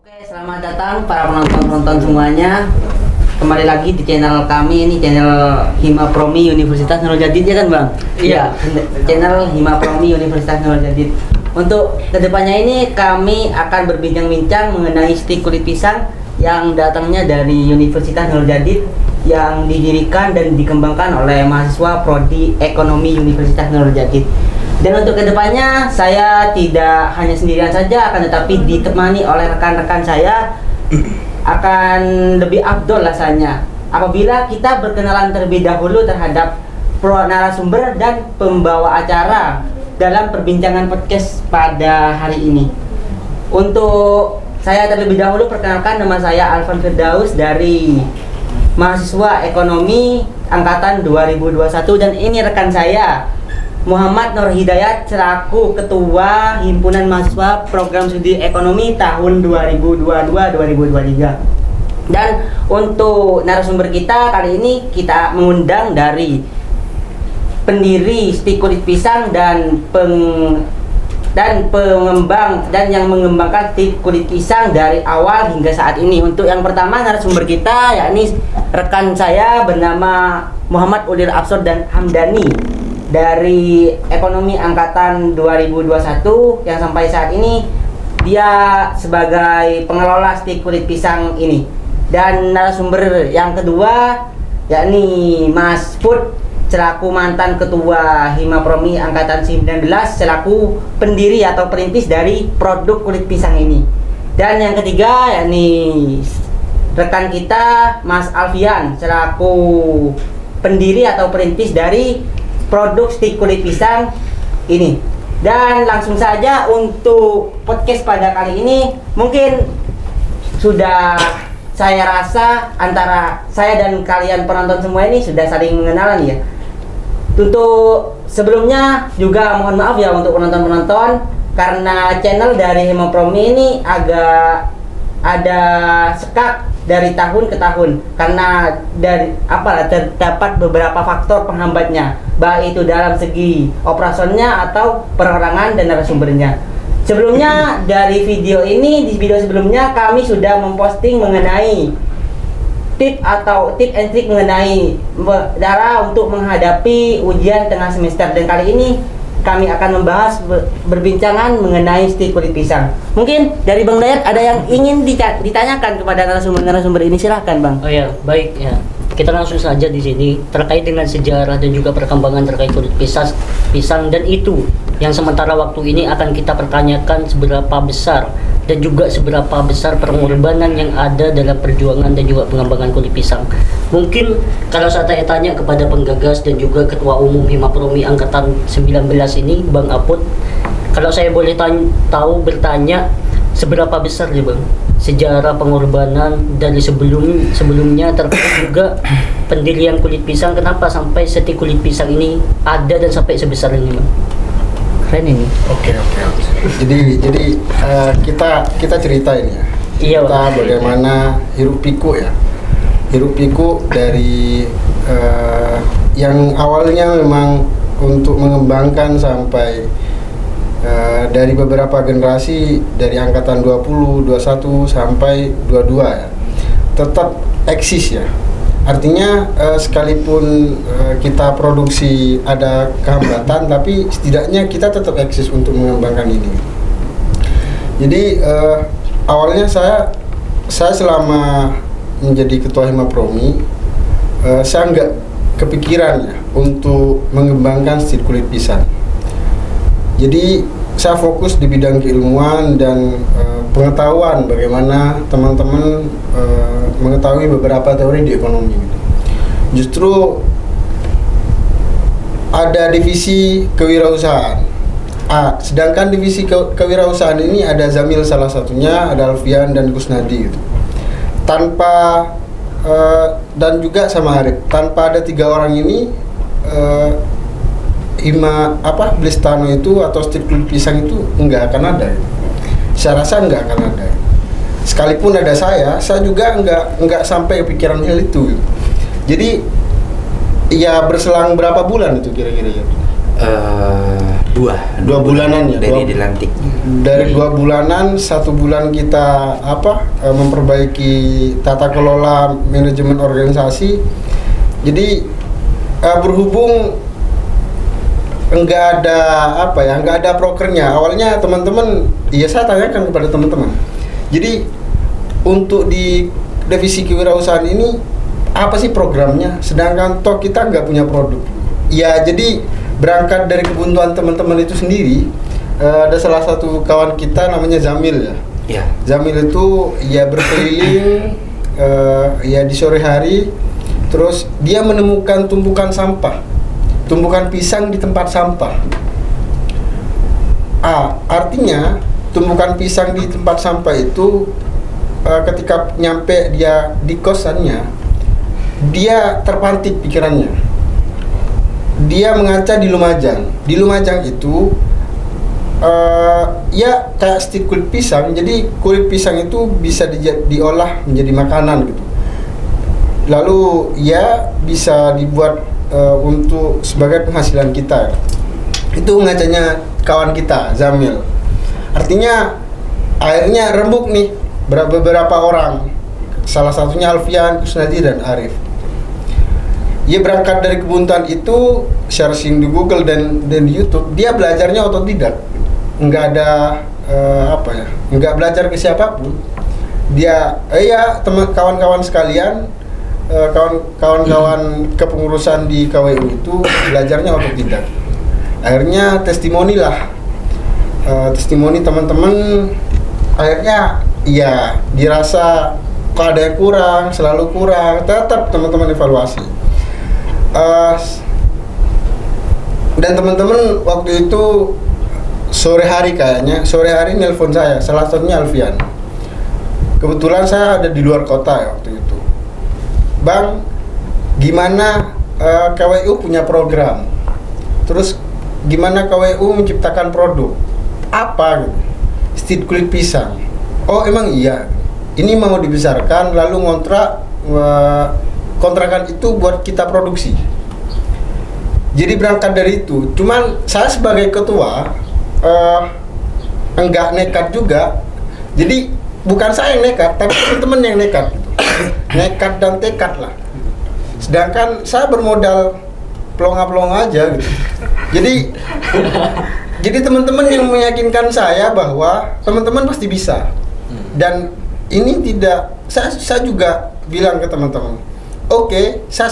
Oke, selamat datang para penonton-penonton semuanya. Kembali lagi di channel kami, ini channel Hima Promi Universitas Nurul Jadid, ya kan Bang? Iya, channel Hima Promi Universitas Nurul Jadid. Untuk kedepannya ini kami akan berbincang-bincang mengenai stik kulit pisang yang datangnya dari Universitas Nurul Jadid yang didirikan dan dikembangkan oleh mahasiswa Prodi Ekonomi Universitas Nurul Jadid. Dan untuk kedepannya saya tidak hanya sendirian saja, akan tetapi ditemani oleh rekan-rekan saya. Akan lebih afdol rasanya apabila kita berkenalan terlebih dahulu terhadap narasumber dan pembawa acara dalam perbincangan podcast pada hari ini. Untuk saya terlebih dahulu perkenalkan, nama saya Alvan Firdaus dari mahasiswa ekonomi angkatan 2021, dan ini rekan saya Muhammad Nur Hidayat selaku Ketua Himpunan Mahasiswa Program Studi Ekonomi tahun 2022-2023. Dan untuk narasumber kita kali ini kita mengundang dari pendiri Stik Kulit Pisang dan pengembang dan yang mengembangkan stik kulit pisang dari awal hingga saat ini. Untuk yang pertama narasumber kita yakni rekan saya bernama Muhammad Ulir Absor dan Hamdani dari Ekonomi Angkatan 2021 yang sampai saat ini dia sebagai pengelola stik kulit pisang ini. Dan narasumber yang kedua yakni Mas Put selaku mantan ketua Hima Promi Angkatan 19 selaku pendiri atau perintis dari produk kulit pisang ini. Dan yang ketiga yakni rekan kita Mas Alfian selaku pendiri atau perintis dari produk stik kulit pisang ini. Dan langsung saja untuk podcast pada kali ini, mungkin sudah saya rasa antara saya dan kalian penonton semua ini sudah saling mengenalan ya. Untuk sebelumnya juga mohon maaf ya untuk penonton-penonton karena channel dari Hima Promi ini agak ada sekak dari tahun ke tahun karena terdapat beberapa faktor penghambatnya, baik itu dalam segi operasionalnya atau perorangan dan narasumbernya. Sebelumnya di video sebelumnya kami sudah memposting mengenai tip and trik mengenai cara untuk menghadapi ujian tengah semester, dan kali ini kami akan membahas berbincangan mengenai stik kulit pisang. Mungkin dari Bang Dayat ada yang ingin ditanyakan kepada narasumber ini, silahkan Bang. Oh ya, baik ya. Kita langsung saja di sini terkait dengan sejarah dan juga perkembangan terkait kulit pisang dan itu yang sementara waktu ini akan kita pertanyakan seberapa besar dan juga seberapa besar pengorbanan yang ada dalam perjuangan dan juga pengembangan kulit pisang. Mungkin kalau saya tanya kepada penggagas dan juga Ketua Umum Hima Promi Angkatan 19 ini, Bang Aput, kalau saya boleh bertanya seberapa besar nih Bang sejarah pengorbanan dari sebelumnya terkait juga pendirian kulit pisang, kenapa sampai stik kulit pisang ini ada dan sampai sebesar ini Bang? Keren ini. Oke. Jadi kita cerita ini ya. Iya, kita bagaimana hiruk pikuk dari yang awalnya memang untuk mengembangkan sampai dari beberapa generasi dari angkatan 20, 21 sampai 22 ya. Tetap eksis ya. Artinya sekalipun kita produksi ada kehambatan, tapi setidaknya kita tetap eksis untuk mengembangkan ini. Jadi awalnya saya selama menjadi ketua Hima Promi, saya nggak kepikiran ya untuk mengembangkan stik kulit pisang. Jadi saya fokus di bidang keilmuan dan pengetahuan bagaimana teman-teman mengetahui beberapa teori di ekonomi. Justru ada divisi kewirausahaan. Sedangkan divisi kewirausahaan ini ada Zamil salah satunya, ada Alfian dan Kusnadi gitu. Tanpa dan juga sama Arif. Tanpa ada 3 orang ini Blistano itu atau stik kulit pisang itu nggak akan ada. Saya rasa nggak akan ada. Sekalipun ada saya juga nggak sampai kepikiran hal itu. Jadi ya berselang berapa bulan itu kira-kira ya? Dua bulanan ya, dari dilantik. Dari 2 bulanan, 1 bulan kita memperbaiki tata kelola manajemen organisasi. Jadi berhubung enggak ada prokernya. Awalnya teman-teman, saya tanyakan kepada teman-teman. Jadi untuk di divisi kewirausahaan ini apa sih programnya? Sedangkan toh kita nggak punya produk. Ya, jadi berangkat dari kebuntuan teman-teman itu sendiri, ada salah satu kawan kita namanya Zamil ya. Ya. Zamil itu ya berkeliling ya di sore hari, terus dia menemukan tumpukan sampah, tumpukan pisang di tempat sampah. Artinya tumpukan pisang di tempat sampah itu ketika nyampe dia di kosannya, dia terpantik pikirannya. Dia mengaca di Lumajang. Di Lumajang itu ya kayak stik kulit pisang. Jadi kulit pisang itu bisa diolah menjadi makanan gitu. Lalu ya bisa dibuat untuk sebagai penghasilan kita. Itu ngacanya kawan kita Zamil. Artinya akhirnya rembuk nih beberapa orang. Salah satunya Alfian, Kusnadi, dan Arif. Dia berangkat dari kebuntuan itu, searching di Google dan di YouTube, dia belajarnya otodidak, nggak ada nggak belajar ke siapapun. Dia, kawan-kawan sekalian, kawan-kawan kepengurusan di KWU itu belajarnya otodidak. Akhirnya testimoni teman-teman, akhirnya ya dirasa kok ada yang kurang, selalu kurang, tetap teman-teman evaluasi. Dan teman-teman waktu itu sore hari nelpon saya, salah satunya Alfian. Kebetulan saya ada di luar kota ya waktu itu. Bang, gimana KWU punya program? Terus gimana KWU menciptakan produk? Apa gitu? Stik kulit pisang. Oh emang iya. Ini mau dibesarkan lalu kontrakan itu buat kita produksi. Jadi berangkat dari itu. Cuman saya sebagai ketua enggak nekat juga. Jadi bukan saya yang nekat, tapi teman-teman yang nekat gitu. Nekat dan tekad lah. Sedangkan saya bermodal pelonga-pelonga aja gitu. Jadi teman-teman yang meyakinkan saya bahwa teman-teman pasti bisa. Dan ini tidak, saya juga bilang ke teman-teman, oke, saya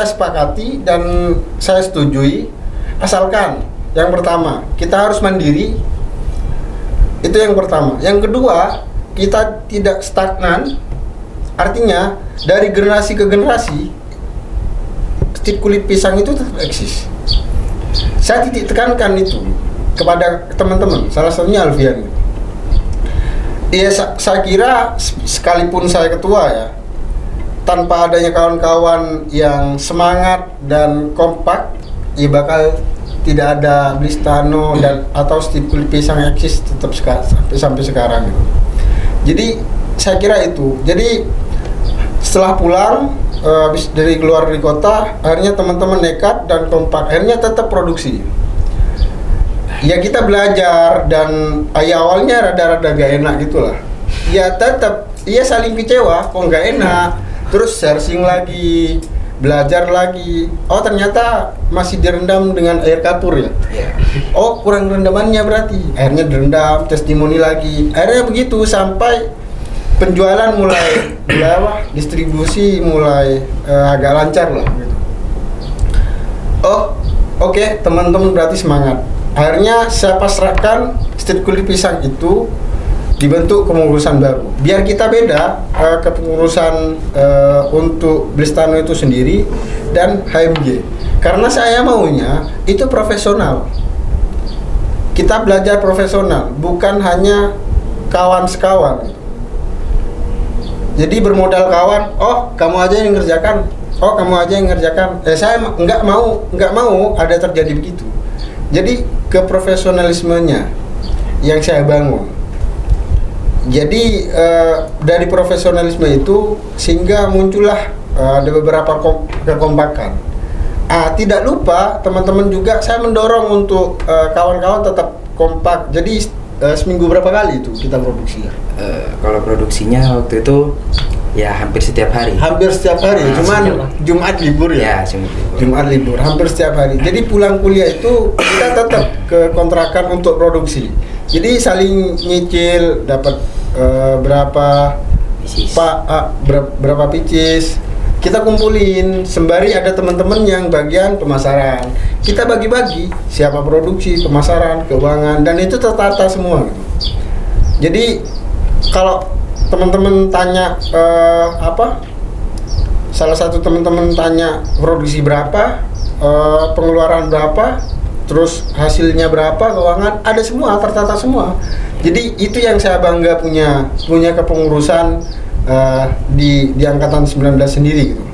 sepakati dan saya setujui, asalkan yang pertama kita harus mandiri, itu yang pertama. Yang kedua, kita tidak stagnan, artinya dari generasi ke generasi stik kulit pisang itu tetap eksis. Saya titik tekankan itu kepada teman-teman, salah satunya Alfian. Iya, saya kira sekalipun saya ketua ya, tanpa adanya kawan-kawan yang semangat dan kompak, ya bakal tidak ada Blistano dan atau stik kulit pisang eksis tetap sampai sekarang gitu. Jadi saya kira itu. Jadi setelah pulang habis dari keluar dari kota, akhirnya teman-teman nekat dan kompak, akhirnya tetap produksi. Ya kita belajar dan awalnya rada-rada gak enak gitulah. Ya tetap, ya saling kecewa, kok gak enak. Terus searching lagi, belajar lagi. Oh ternyata masih direndam dengan air kapur ya. Oh kurang rendamannya berarti. Akhirnya direndam, testimoni lagi. Akhirnya begitu sampai penjualan mulai distribusi mulai agak lancar lah gitu. Oh oke, teman-teman berarti semangat. Akhirnya saya pasrahkan stik kulit pisang itu dibentuk kepengurusan baru. Biar kita beda kepengurusan untuk Blistano itu sendiri dan HMG. Karena saya maunya itu profesional. Kita belajar profesional, bukan hanya kawan sekawan. Jadi bermodal kawan, oh kamu aja yang ngerjakan, oh kamu aja yang ngerjakan. Saya nggak mau ada terjadi begitu. Jadi keprofesionalismenya yang saya bangun. Jadi dari profesionalisme itu sehingga muncullah ada beberapa kekompakan. Tidak lupa teman-teman juga saya mendorong untuk kawan-kawan tetap kompak. Jadi seminggu berapa kali itu kita produksi ya? Kalau produksinya waktu itu ya hampir setiap hari. Hampir setiap hari, cuman Jumat libur ya. Ya, Jumat libur, hampir setiap hari. Jadi pulang kuliah itu kita tetap ke kontrakan untuk produksi. Jadi saling nyicil, dapat berapa Picis. berapa picis. Kita kumpulin, sembari ada teman-teman yang bagian pemasaran. Kita bagi-bagi, siapa produksi, pemasaran, keuangan, dan itu tertata semua gitu. Jadi kalau teman-teman tanya salah satu teman-teman tanya produksi berapa, pengeluaran berapa, terus hasilnya berapa, keuangan, ada semua, tertata semua. Jadi itu yang saya bangga punya kepengurusan di angkatan 19 sendiri gitu.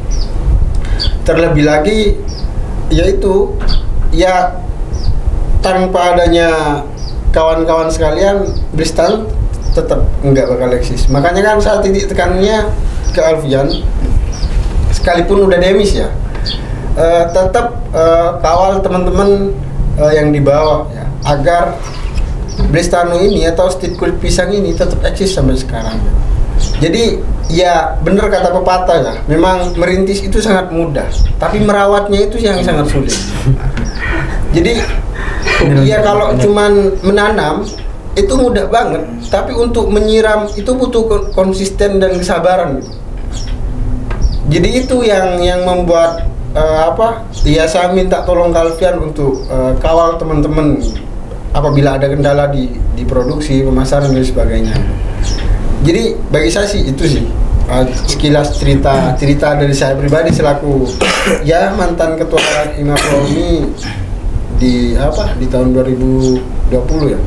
Terlebih lagi yaitu ya tanpa adanya kawan-kawan sekalian, Bristan tetap nggak bakal eksis. Makanya kan saat titik tekannya ke Alfian, sekalipun udah demis ya, tetap kawal teman-teman yang di bawah ya, agar Bristanu ini atau Street Kulit Pisang ini tetap eksis sampai sekarang. Jadi ya benar kata pepatah ya, memang merintis itu sangat mudah, tapi merawatnya itu yang sangat sulit. Jadi ya kalau cuman menanam itu mudah banget, tapi untuk menyiram itu butuh konsisten dan kesabaran. Jadi itu yang membuat ya saya minta tolong Alfian untuk kawal teman-teman apabila ada kendala di produksi, pemasaran dan sebagainya. Jadi bagi saya sih itu sih sekilas cerita dari saya pribadi selaku ya mantan ketua Imapromi di tahun 2020 ya.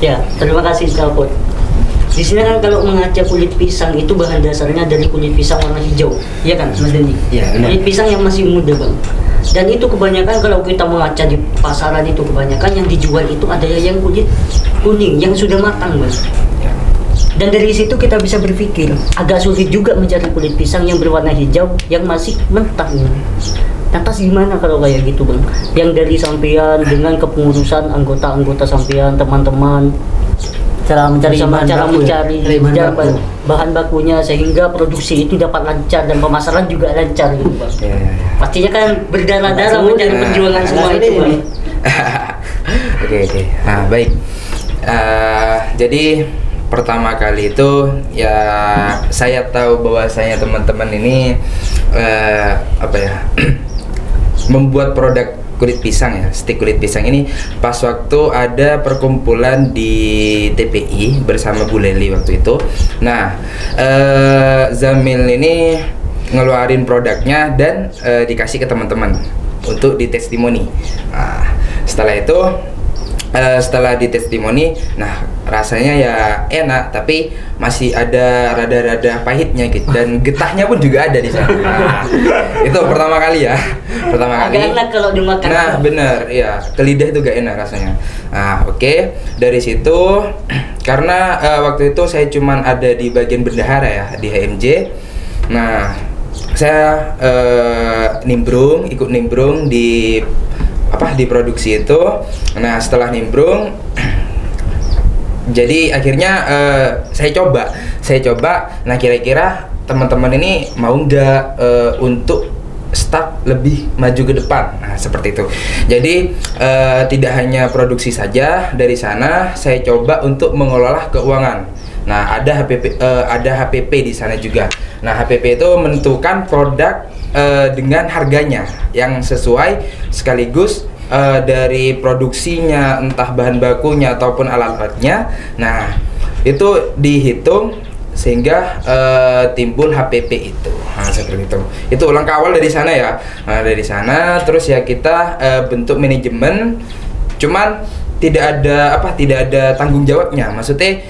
Ya, terima kasih Kalpot. Di sini kan kalau mengaca kulit pisang itu bahan dasarnya dari kulit pisang warna hijau, iya kan Mas Dendi? Iya, benar. Kulit pisang yang masih muda bang. Dan itu kebanyakan kalau kita mengaca di pasaran itu kebanyakan yang dijual itu ada yang kulit kuning yang sudah matang bang. Dan dari situ kita bisa berpikir agak sulit juga mencari kulit pisang yang berwarna hijau yang masih mentah. Lantas gimana kalau kayak gitu bang? Yang dari sampean dengan kepengurusan anggota-anggota sampean, teman-teman, cara mencari bahan bakunya sehingga produksi itu dapat lancar dan pemasaran juga lancar gitu bang. Ya. Pastinya kan berdarah-darah mencari perjuangan semua itu bang. Oke. Nah baik. Jadi pertama kali itu ya saya tahu bahwasanya teman-teman ini membuat produk kulit pisang ya, stik kulit pisang ini pas waktu ada perkumpulan di TPI bersama Bu Leli waktu itu. Nah, Zamil ini ngeluarin produknya dan dikasih ke teman-teman untuk ditestimoni. Nah, setelah itu setelah ditestimoni, nah rasanya ya enak, tapi masih ada rada-rada pahitnya gitu, dan getahnya pun juga ada di sana. Nah, itu pertama kali ya, Agak enak kalau dimakan. Nah bener, ya ke lidah itu gak enak rasanya. Nah oke. Dari situ karena waktu itu saya cuman ada di bagian bendahara ya di HMJ. Nah saya ikut nimbrung di produksi itu. Nah setelah nimbrung jadi akhirnya saya coba. Nah kira-kira teman-teman ini mau nggak untuk start lebih maju ke depan. Nah seperti itu. Jadi tidak hanya produksi saja, dari sana saya coba untuk mengelola keuangan. Nah ada HPP di sana juga. Nah HPP itu menentukan produk dengan harganya yang sesuai, sekaligus dari produksinya, entah bahan bakunya ataupun alat-alatnya. Nah itu dihitung sehingga timbul HPP itu. Nah seperti itu. Itu langkah awal dari sana ya. Nah dari sana terus ya kita bentuk manajemen, cuman tidak ada tanggung jawabnya. Maksudnya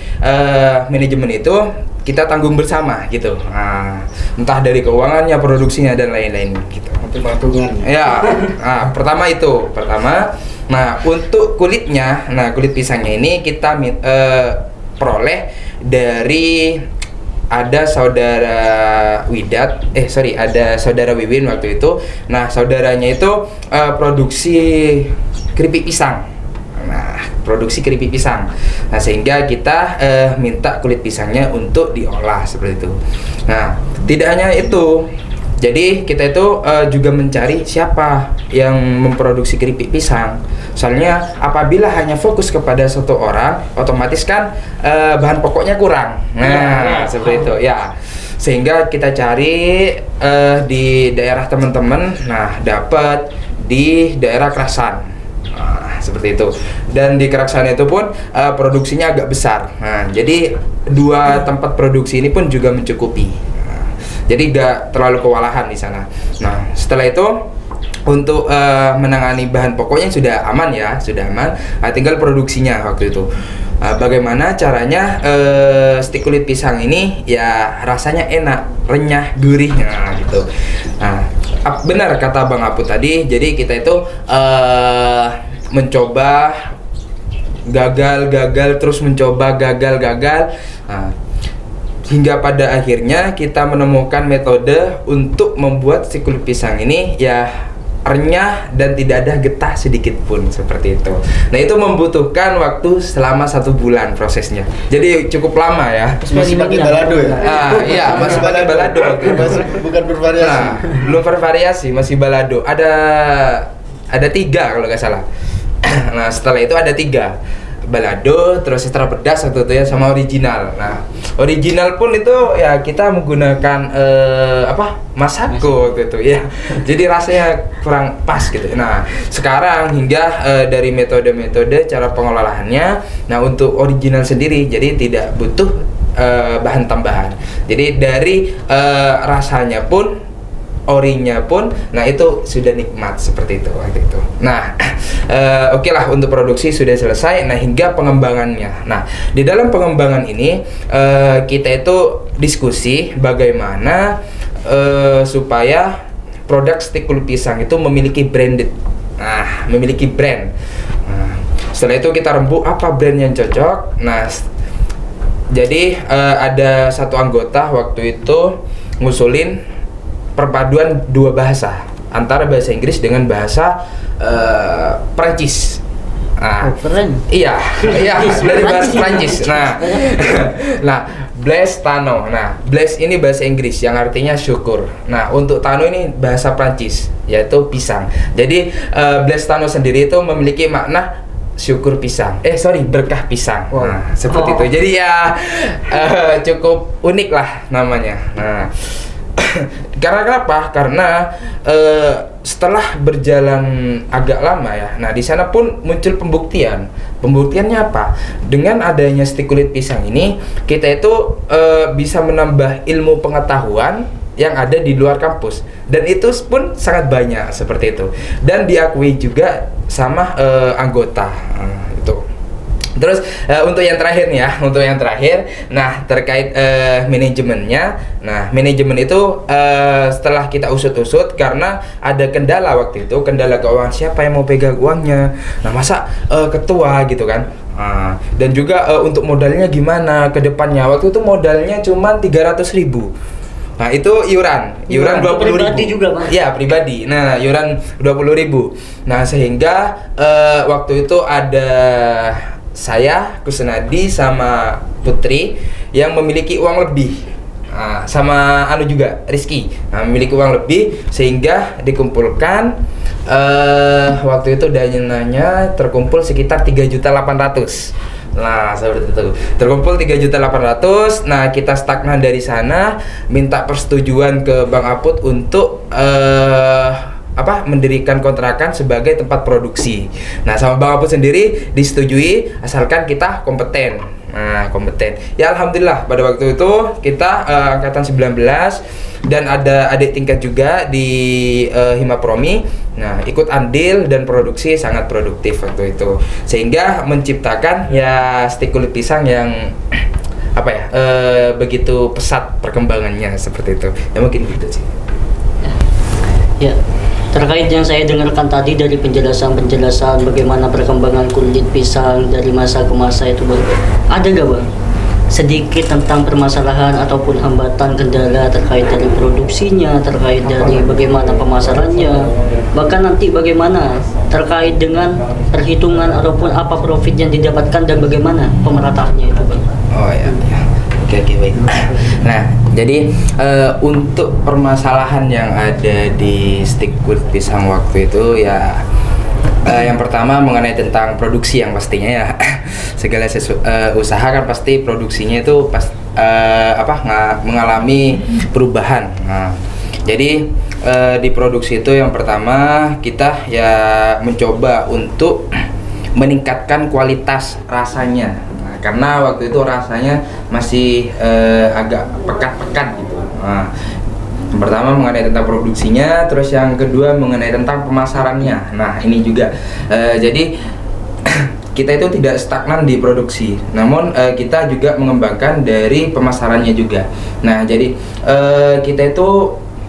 manajemen itu kita tanggung bersama gitu. Nah, entah dari keuangannya, produksinya dan lain-lain gitu. Patungan. Ya. Nah, pertama. Nah, untuk kulitnya, kulit pisangnya ini kita peroleh dari ada saudara ada saudara Wiwin waktu itu. Nah, saudaranya itu produksi keripik pisang. Nah, sehingga kita minta kulit pisangnya untuk diolah seperti itu. Nah, tidak hanya itu. Jadi kita itu juga mencari siapa yang memproduksi keripik pisang. Soalnya apabila hanya fokus kepada satu orang, otomatis kan bahan pokoknya kurang. Nah, seperti itu ya. Sehingga kita cari di daerah teman-teman. Nah, dapat di daerah Kerasan. Seperti itu. Dan di Kerasan itu pun produksinya agak besar. Nah, jadi 2 tempat produksi ini pun juga mencukupi. Jadi gak terlalu kewalahan di sana. Nah, setelah itu untuk menangani bahan pokoknya sudah aman ya, sudah aman. Nah, tinggal produksinya waktu itu. Bagaimana caranya stik kulit pisang ini ya rasanya enak, renyah, gurih, nah gitu. Nah, benar kata Bang Aput tadi. Jadi kita itu mencoba gagal terus mencoba gagal. Nah, hingga pada akhirnya kita menemukan metode untuk membuat si kulit pisang ini ya renyah dan tidak ada getah sedikit pun seperti itu. Nah, itu membutuhkan waktu selama 1 bulan prosesnya. Jadi cukup lama ya. Masih pakai balado ya? Iya, masih pakai balado. Masih bukan bervariasi. Nah, belum bervariasi, masih balado. Ada 3 kalau nggak salah. Nah, setelah itu ada 3 balado, terus extra pedas waktu itu ya, sama original. Nah, original pun itu ya kita menggunakan masako waktu itu ya. Jadi rasanya kurang pas gitu. Nah, sekarang hingga dari metode-metode cara pengolahannya, nah untuk original sendiri jadi tidak butuh bahan tambahan. Jadi dari rasanya pun, orinya pun, nah itu sudah nikmat seperti itu waktu itu. Nah, oke lah, untuk produksi sudah selesai. Nah, hingga pengembangannya. Nah, di dalam pengembangan ini kita itu diskusi bagaimana supaya produk stik kulit pisang itu memiliki branded. Nah, memiliki brand. Nah, setelah itu kita rembuk apa brand yang cocok. Nah, jadi ada satu anggota waktu itu ngusulin perpaduan 2 bahasa, antara bahasa Inggris dengan bahasa Prancis. Keren. Iya, dari bahasa Prancis. Nah, Blaise Tano. Nah, Blaise ini bahasa Inggris yang artinya syukur. Nah, untuk Tano ini bahasa Prancis, yaitu pisang. Jadi Blaise Tano sendiri itu memiliki makna syukur pisang. Berkah pisang. Wow. Nah, seperti itu. Jadi ya cukup unik lah namanya. Nah, karena kenapa? Karena setelah berjalan agak lama ya, nah di sana pun muncul pembuktian. Pembuktiannya apa? Dengan adanya stik kulit pisang ini, kita itu bisa menambah ilmu pengetahuan yang ada di luar kampus, dan itu pun sangat banyak seperti itu, dan diakui juga sama anggota itu. Terus untuk yang terakhir nih ya, nah terkait manajemennya. Nah, manajemen itu setelah kita usut-usut karena ada kendala waktu itu, kendala keuangan, siapa yang mau pegang uangnya. Nah, masa ketua gitu kan. Dan juga untuk modalnya gimana ke depannya. Waktu itu modalnya cuma 300.000. Nah, itu iuran 20.000. Pribadi juga, Bang. Ya, pribadi. Nah, iuran 20.000. Nah, sehingga waktu itu ada saya, Kusnadi, sama Putri yang memiliki uang lebih. Sama juga Rizky. Nah, memiliki uang lebih sehingga dikumpulkan waktu itu dananya terkumpul sekitar 3.800.000. Nah, seperti itu. Terkumpul 3.800.000. Nah, kita stagnan dari sana, minta persetujuan ke Bang Aput untuk mendirikan kontrakan sebagai tempat produksi. Nah, sama Bang Aput sendiri disetujui asalkan kita kompeten. Nah, kompeten. Ya, alhamdulillah pada waktu itu kita angkatan 19 dan ada adik tingkat juga di Himapromi. Nah, ikut andil dan produksi sangat produktif waktu itu. Sehingga menciptakan ya stik kulit pisang yang begitu pesat perkembangannya seperti itu. Ya mungkin gitu sih. Ya, terkait yang saya dengarkan tadi dari penjelasan bagaimana perkembangan kulit pisang dari masa ke masa itu, Bang, ada gak, Bang, sedikit tentang permasalahan ataupun hambatan kendala terkait dari produksinya, terkait dari bagaimana pemasarannya, bahkan nanti bagaimana terkait dengan perhitungan ataupun apa profit yang didapatkan dan bagaimana pemerataannya itu, Bang? Oh ya, ya. Oke, baik. Nah, jadi untuk permasalahan yang ada di stick kulit pisang waktu itu ya, yang pertama mengenai tentang produksi yang pastinya ya. Segala usaha kan pasti produksinya itu mengalami perubahan. Nah, jadi di produksi itu yang pertama kita ya mencoba untuk meningkatkan kualitas rasanya. Karena waktu itu rasanya masih agak pekat-pekat gitu. Nah, yang pertama mengenai tentang produksinya, terus yang kedua mengenai tentang pemasarannya. Nah, ini juga jadi kita itu tidak stagnan di produksi, namun kita juga mengembangkan dari pemasarannya juga. Nah, jadi kita itu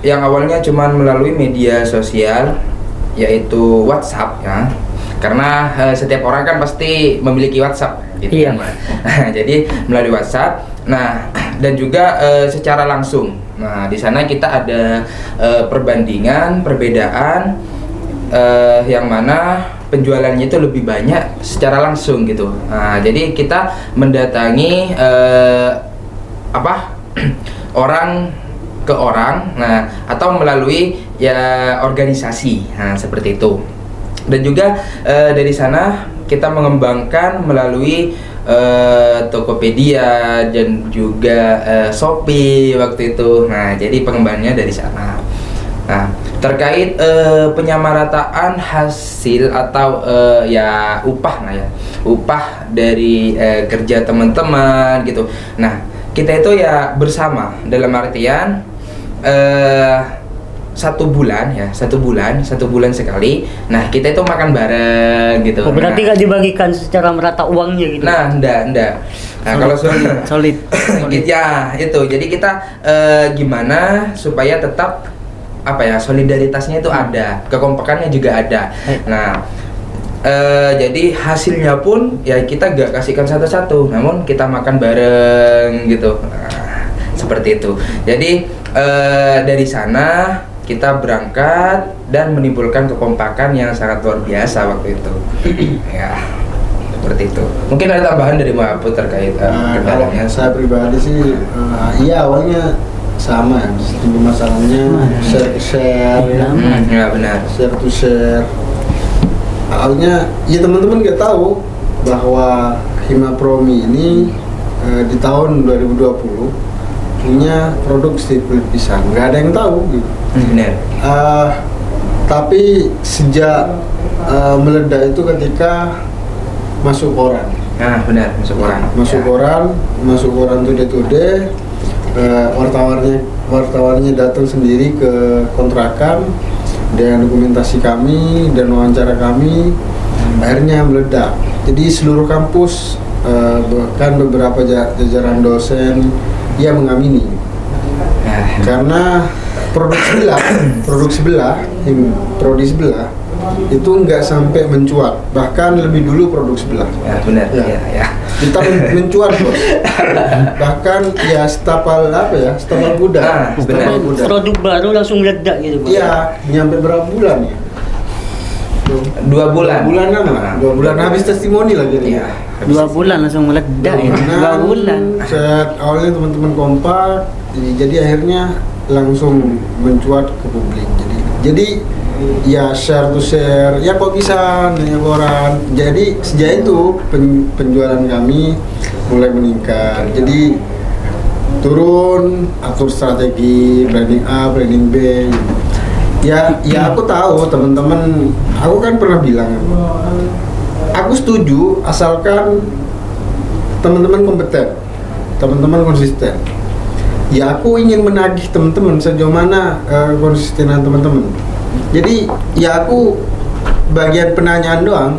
yang awalnya cuma melalui media sosial, yaitu WhatsApp ya. Karena setiap orang kan pasti memiliki WhatsApp gitu. Iya. Nah, jadi melalui WhatsApp. Nah, dan juga secara langsung. Nah, di sana kita ada perbandingan, perbedaan yang mana penjualannya itu lebih banyak secara langsung gitu. Nah, jadi kita mendatangi orang ke orang, nah atau melalui ya organisasi, nah seperti itu. Dan juga dari sana kita mengembangkan melalui Tokopedia dan juga Shopee waktu itu. Nah, jadi pengembangannya dari sana. Nah, terkait penyamarataan hasil atau ya upah, nah ya upah dari kerja teman-teman gitu. Nah, kita itu ya bersama dalam artian satu bulan sekali. Nah, kita itu makan bareng gitu. Oh, berarti nggak dibagikan secara merata uangnya gitu? Nah, enggak. Nah, kalau solid. ya itu. Jadi kita gimana supaya tetap solidaritasnya itu ada, kekompakannya juga ada. Nah, jadi hasilnya pun ya kita gak kasihkan satu-satu, namun kita makan bareng gitu. Nah, seperti itu. Jadi dari sana kita berangkat dan menimbulkan kekompakan yang sangat luar biasa waktu itu. Ya, seperti itu. Mungkin ada tambahan dari Mbak Apu terkait kalau kendalanya. saya pribadi sih, iya awalnya sama ya, sistem masalahnya share Ya benar. share to share. Awalnya ya teman-teman nggak tahu bahwa Himapromi ini di tahun 2020 punya produk stick kulit pisang, nggak ada yang tahu gitu. Benar. Tapi sejak meledak itu ketika masuk koran. Nah, benar, masuk koran. Masuk koran today. Wartawannya datang sendiri ke kontrakan dan dokumentasi kami dan wawancara kami, akhirnya meledak. Jadi seluruh kampus bahkan beberapa jajaran dosen ia mengamini. Karena produk sebelah itu nggak sampai mencuat, bahkan lebih dulu produk sebelah. Ya benar. Ya. Kita mencuat bos. Bahkan ya stapal kuda. Stapal kuda. Produk baru langsung meledak gitu, Bang? Iya, nyampe berapa bulan ya? 2 bulan. 2 bulan habis testimoni lagi nih. Iya. 2 bulan langsung meledak ya. 2 bulan. Saat awalnya teman-teman kompak, jadi akhirnya langsung mencuat ke publik. Jadi ya share to share, ya kok bisa nanya koran. Jadi sejak itu penjualan kami mulai meningkat. Jadi turun, atur strategi, branding A, branding B. Ya aku tahu teman-teman, aku kan pernah bilang, aku setuju asalkan teman-teman kompeten, teman-teman konsisten. Ya aku ingin menagih teman-teman sejauh mana konsistenan teman-teman. Jadi ya aku bagian penanyaan doang.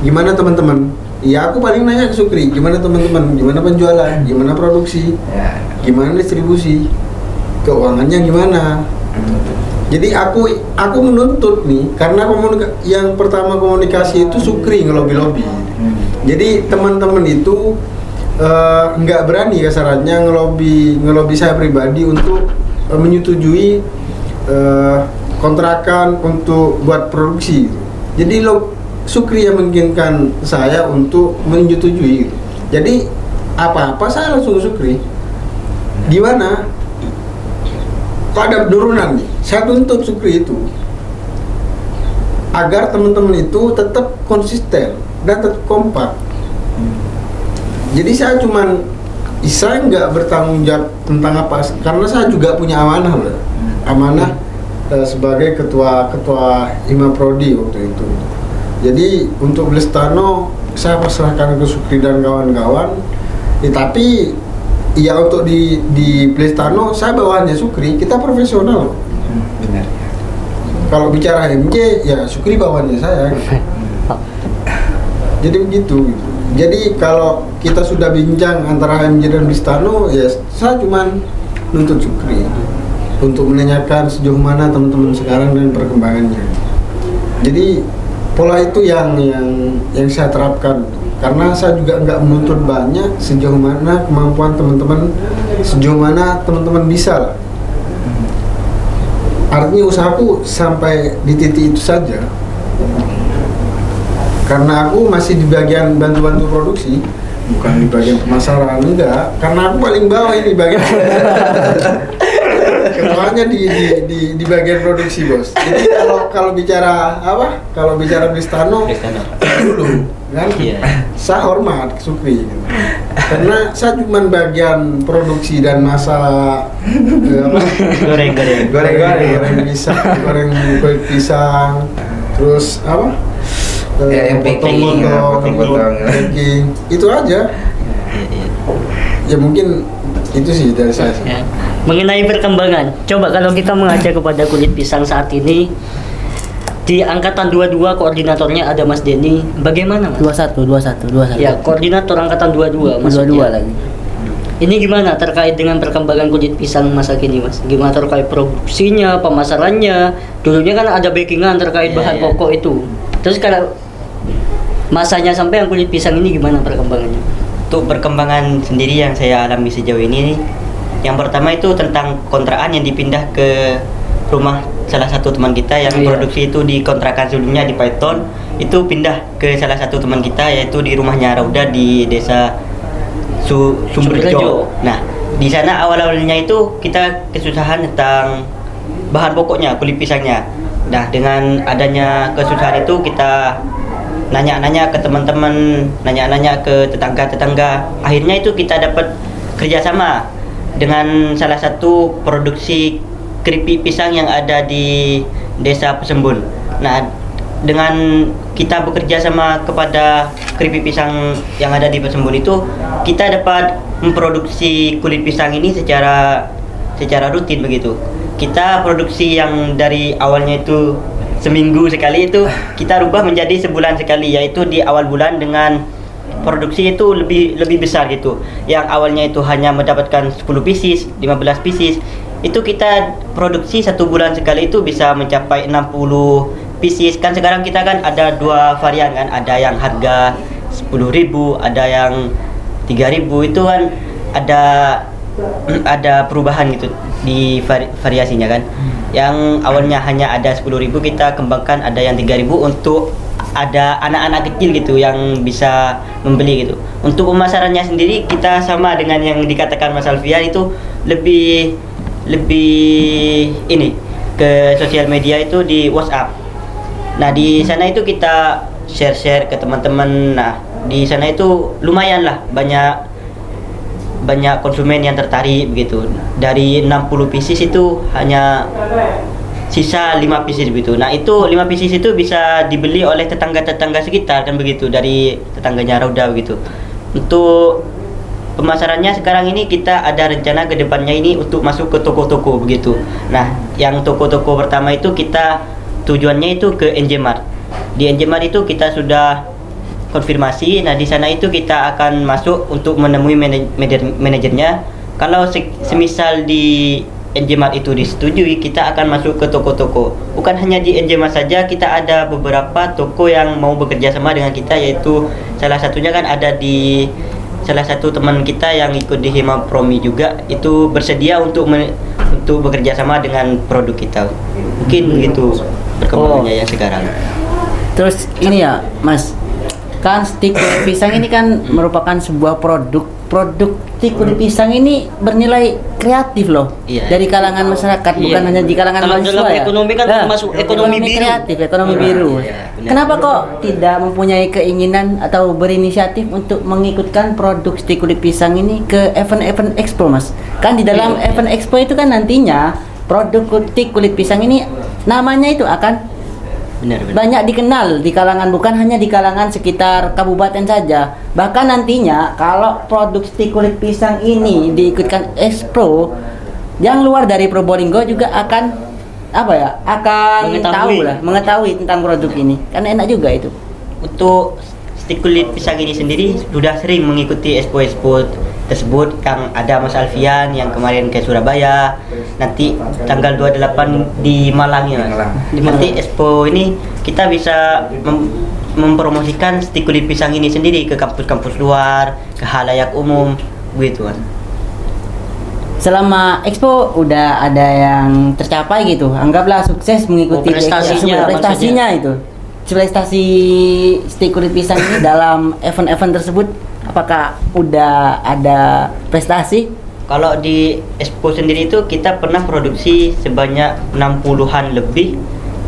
Gimana teman-teman? Ya aku paling nanya ke Sukri, gimana teman-teman? Gimana penjualan? Gimana produksi? Gimana distribusi? Keuangannya gimana? Jadi aku menuntut nih, karena yang pertama komunikasi itu Sukri ngelobi-lobi. Jadi teman-teman itu nggak berani kasarannya ngelobi saya pribadi untuk menyetujui kontrakan untuk buat produksi. Jadi Sukri yang menginginkan saya untuk menyetujui. Jadi apa-apa saya langsung Sukri. Gimana? Kok ada penurunan nih? Saya tuntut Sukri itu agar teman-teman itu tetap konsisten dan tetap kompak. Jadi saya nggak bertanggung jawab tentang apa, karena saya juga punya amanah, sebagai ketua Hima Prodi waktu itu. Jadi untuk Blestano saya pasrahkan ke Sukri dan kawan-kawan. Tapi ya untuk di Blestano saya bawaannya Sukri, kita profesional. Benar. Kalau bicara MJ ya Sukri bawaannya saya. Jadi begitu. Jadi kalau kita sudah bincang antara MJ dan Blestano, ya saya cuman nuntut Sukri untuk menanyakan sejauh mana teman-teman sekarang dan perkembangannya. Jadi pola itu yang saya terapkan, karena saya juga nggak menuntut banyak, sejauh mana kemampuan teman-teman, sejauh mana teman-teman bisa lah. Artinya usahaku sampai di titik itu saja. Karena aku masih di bagian bantu-bantu produksi, bukan di bagian pemasaran, enggak. Karena aku paling bawah ini bagian ketuanya di bagian produksi, Bos. Jadi kalau bicara apa? Kalau bicara Blestano dulu kan, saya hormat Sukri. Karena saya cuma bagian produksi dan masak Goreng. goreng pisang, terus apa? Yang packing, packing, itu aja. Ya mungkin itu sih dari saya. Ya. Mengenai perkembangan, coba kalau kita mengajar kepada kulit pisang saat ini, di angkatan 22 koordinatornya ada Mas Denny, bagaimana Mas? 21. Ya, koordinator angkatan 22 Mas. 22 lagi. Ini gimana terkait dengan perkembangan kulit pisang masa kini, Mas? Gimana terkait produksinya, pemasarannya? Dulunya kan ada backingan terkait bahan pokok itu. Terus kalau masanya sampai yang kulit pisang ini gimana perkembangannya? Untuk perkembangan sendiri yang saya alami sejauh ini, yang pertama itu tentang kontrakan yang dipindah ke rumah salah satu teman kita yang produksi itu di kontrakan sebelumnya di Python, itu pindah ke salah satu teman kita, yaitu di rumahnya Rauda di desa Sumberjo. Nah, di sana awal-awalnya itu kita kesusahan tentang bahan pokoknya, kulit pisangnya. Nah, dengan adanya kesusahan itu kita nanya-nanya ke teman-teman, nanya-nanya ke tetangga-tetangga. Akhirnya itu kita dapat kerjasama dengan salah satu produksi keripik pisang yang ada di desa Pesembun. Nah, dengan kita bekerja sama kepada keripik pisang yang ada di Pesembun itu, kita dapat memproduksi kulit pisang ini secara rutin begitu. Kita produksi yang dari awalnya itu seminggu sekali, itu kita rubah menjadi sebulan sekali, yaitu di awal bulan dengan produksi itu lebih besar gitu. Yang awalnya itu hanya mendapatkan 10 pieces, 15 pieces, itu kita produksi satu bulan sekali itu bisa mencapai 60 pieces. Kan sekarang kita kan ada dua varian kan, ada yang harga 10.000, ada yang 3.000, itu kan ada perubahan gitu di variasinya kan. Yang awalnya hanya ada 10.000 kita kembangkan ada yang 3.000 untuk ada anak-anak kecil gitu yang bisa membeli gitu. Untuk pemasarannya sendiri kita sama dengan yang dikatakan Mas Alfian, itu lebih ini ke sosial media, itu di WhatsApp. Nah, di sana itu kita share ke teman-teman. Nah, di sana itu lumayan lah banyak konsumen yang tertarik begitu. Dari 60 pieces itu hanya sisa 5 pieces begitu. Nah, itu 5 pieces itu bisa dibeli oleh tetangga-tetangga sekitar kan begitu, dari tetangganya Rauda begitu. Untuk pemasarannya sekarang ini kita ada rencana ke depannya ini untuk masuk ke toko-toko begitu. Nah, yang toko-toko pertama itu kita tujuannya itu ke NJ Mart. Di NJ Mart itu kita sudah konfirmasi. Nah, di sana itu kita akan masuk untuk menemui manajernya. Kalau semisal di NJ Mart itu disetujui, kita akan masuk ke toko-toko. Bukan hanya di NJ Mart saja, kita ada beberapa toko yang mau bekerja sama dengan kita, yaitu salah satunya kan ada di salah satu teman kita yang ikut di Hima Promi juga itu bersedia untuk bekerja sama dengan produk kita. Mungkin begitu perkembangannya yang sekarang. Terus ini ya, Mas, kan stik kulit pisang ini kan merupakan sebuah produk stik kulit pisang ini bernilai kreatif loh. Iya. Dari kalangan masyarakat, bukan hanya di kalangan Kalau mahasiswa dalam ya. ekonomi kan termasuk ekonomi biru. kreatif, ekonomi biru. iya, benar. Kenapa kok tidak mempunyai keinginan atau berinisiatif untuk mengikutkan produk stik kulit pisang ini ke event-event expo, Mas? Kan di dalam event expo itu kan nantinya produk stik kulit pisang ini namanya itu akan Benar. banyak dikenal di kalangan, bukan hanya di kalangan sekitar kabupaten saja. Bahkan nantinya kalau produk stik kulit pisang ini diikutkan expo, yang luar dari Probolinggo juga akan akan mengetahui tentang produk ini. Kan enak juga itu. Untuk stik kulit pisang ini sendiri sudah sering mengikuti expo-expo tersebut. Kang ada Mas Alfian yang kemarin ke Surabaya, nanti tanggal 28 di Malang ya. Malang. Nanti expo ini kita bisa mempromosikan stik kulit pisang ini sendiri ke kampus-kampus luar, ke halayak umum, begitu Mas. Selama expo udah ada yang tercapai gitu, anggaplah sukses mengikuti prestasinya itu. Prestasi stik kulit pisang ini dalam event-event tersebut, apakah udah ada prestasi? Kalau di expo sendiri itu kita pernah produksi sebanyak 60-an lebih.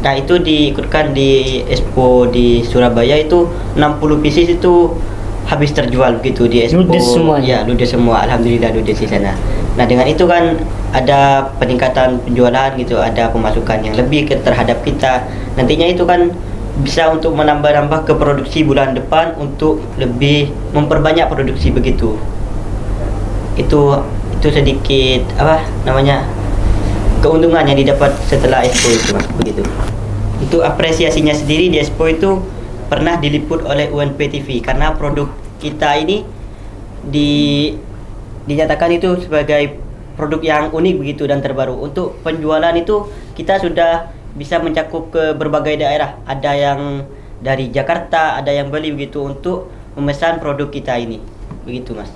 Nah itu diikutkan di expo di Surabaya itu 60 pieces itu habis terjual begitu di expo. Ludes semuanya. Ya, ludes semua. Alhamdulillah ludes di sana. Nah dengan itu kan ada peningkatan penjualan gitu, ada pemasukan yang lebih terhadap kita. Nantinya itu kan bisa untuk menambah-nambah ke produksi bulan depan untuk lebih memperbanyak produksi begitu. Itu sedikit keuntungan yang didapat setelah expo itu Mas, begitu. Untuk apresiasinya sendiri di expo itu pernah diliput oleh UNP TV karena produk kita ini dinyatakan itu sebagai produk yang unik begitu dan terbaru. Untuk penjualan itu kita sudah bisa mencakup ke berbagai daerah. Ada yang dari Jakarta, ada yang beli begitu untuk memesan produk kita ini. Begitu Mas.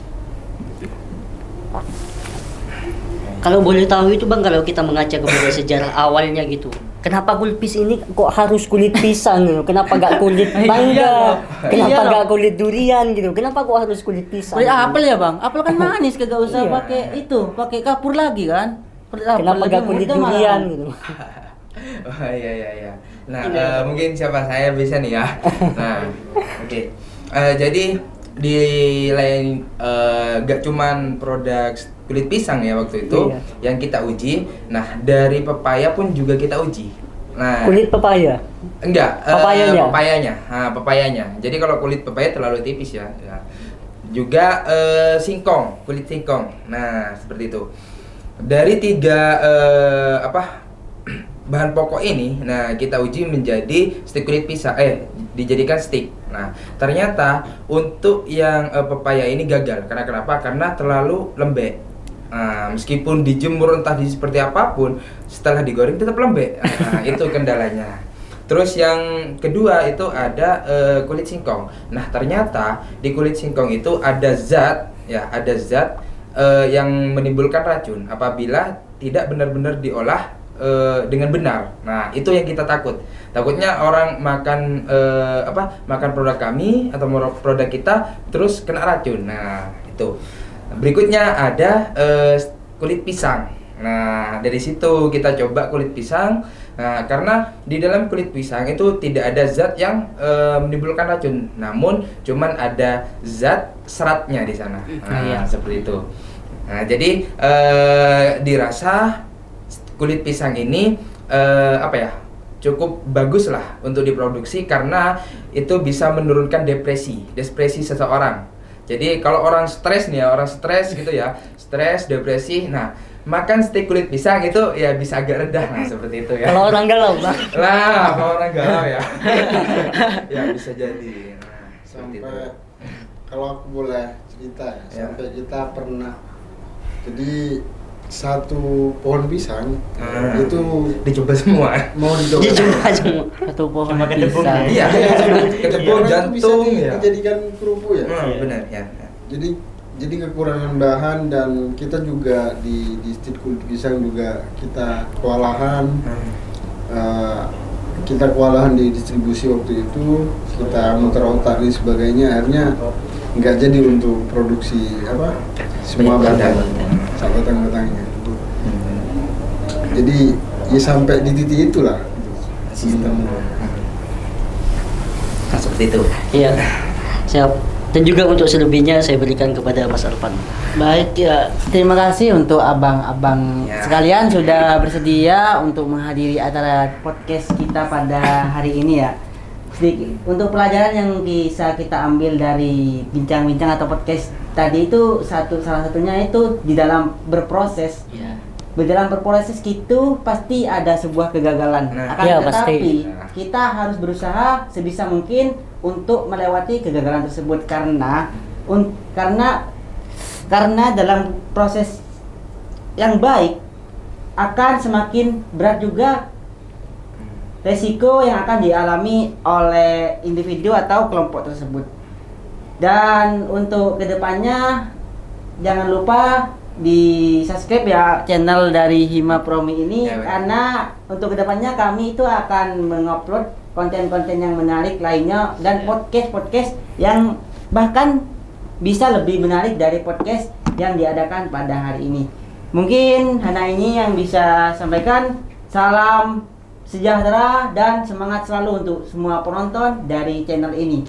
Kalau boleh tahu itu Bang, kalau kita mengaca kepada sejarah awalnya gitu, kenapa kulit pisang ini kok harus kulit pisang gitu? Kenapa gak kulit mangga? Kenapa gak kulit durian gitu? Kenapa kok harus kulit pisang? Kulit apel ya Bang? Apel kan manis, kagak usah pakai kapur lagi kan? Kulit apel Kenapa lagi gak kulit mudah durian malah. gitu? Oh iya. Nah, mungkin siapa saya bisa nih ya. Nah, oke. Jadi di lain gak cuman produk kulit pisang ya waktu itu yang kita uji. Nah, dari pepaya pun juga kita uji. Nah, Kulit pepaya? enggak, Papayanya? Pepayanya. Jadi kalau kulit pepaya terlalu tipis ya. Juga singkong, kulit singkong. Nah, seperti itu. Dari tiga bahan pokok ini, nah kita uji menjadi stik kulit pisang, dijadikan stik. Nah, ternyata untuk yang pepaya ini gagal. Karena kenapa? Karena terlalu lembek. Nah, meskipun dijemur entah di seperti apapun, setelah digoreng tetap lembek. Nah, itu kendalanya. Terus yang kedua itu ada kulit singkong. Nah, ternyata di kulit singkong itu ada zat yang menimbulkan racun apabila tidak benar-benar diolah dengan benar. Nah, itu yang kita takutnya orang makan makan produk kami atau produk kita terus kena racun. Nah, itu. Berikutnya ada kulit pisang. Nah, dari situ kita coba kulit pisang. Nah, karena di dalam kulit pisang itu tidak ada zat yang menimbulkan racun, namun cuman ada zat seratnya di sana. Nah, seperti itu. Nah, jadi dirasa kulit pisang ini cukup bagus lah untuk diproduksi karena itu bisa menurunkan depresi seseorang. Jadi kalau orang stres gitu ya, stres, depresi, nah makan stik kulit pisang itu ya bisa agak redah lah seperti itu ya. Kalau orang galau Bang? Lah, kalau orang galau ya. Ya bisa jadi. Nah, seperti itu. Sampai kalau aku boleh cerita ya, sampai kita pernah jadi satu pohon pisang itu dicoba semua. mau dicoba. Satu pohon Cuma kedebung pisang. ya? Iya, kedebung Karena itu bisa jantung ya. dijadikan kerupuk ya. Benar ya. Jadi jadi kekurangan bahan dan kita juga di Street Kulit Pisang juga kita kewalahan. Kita kewalahan di distribusi waktu itu, kita muter otak dan sebagainya, akhirnya nggak jadi untuk produksi semua batang-batangnya. Jadi ya sampai di titik itulah sistem. Nah, seperti itu. Iya, siap. Dan juga untuk selebihnya saya berikan kepada Mas Arfan. Baik ya, terima kasih untuk abang-abang Ya. sekalian sudah bersedia untuk menghadiri acara podcast kita pada hari ini ya. Sedikit untuk pelajaran yang bisa kita ambil dari bincang-bincang atau podcast tadi itu salah satunya itu di dalam berproses. Iya. Dalam berproses itu pasti ada sebuah kegagalan. Nah, Akan iya, tetapi pasti. kita harus berusaha sebisa mungkin untuk melewati kegagalan tersebut karena dalam proses yang baik akan semakin berat juga resiko yang akan dialami oleh individu atau kelompok tersebut. Dan untuk kedepannya jangan lupa di subscribe ya channel dari Hima Promi ini Ya, betul. karena untuk kedepannya kami itu akan mengupload konten-konten yang menarik lainnya dan podcast-podcast yang bahkan bisa lebih menarik dari podcast yang diadakan pada hari ini. Mungkin hanya ini yang bisa sampaikan. Salam sejahtera dan semangat selalu untuk semua penonton dari channel ini.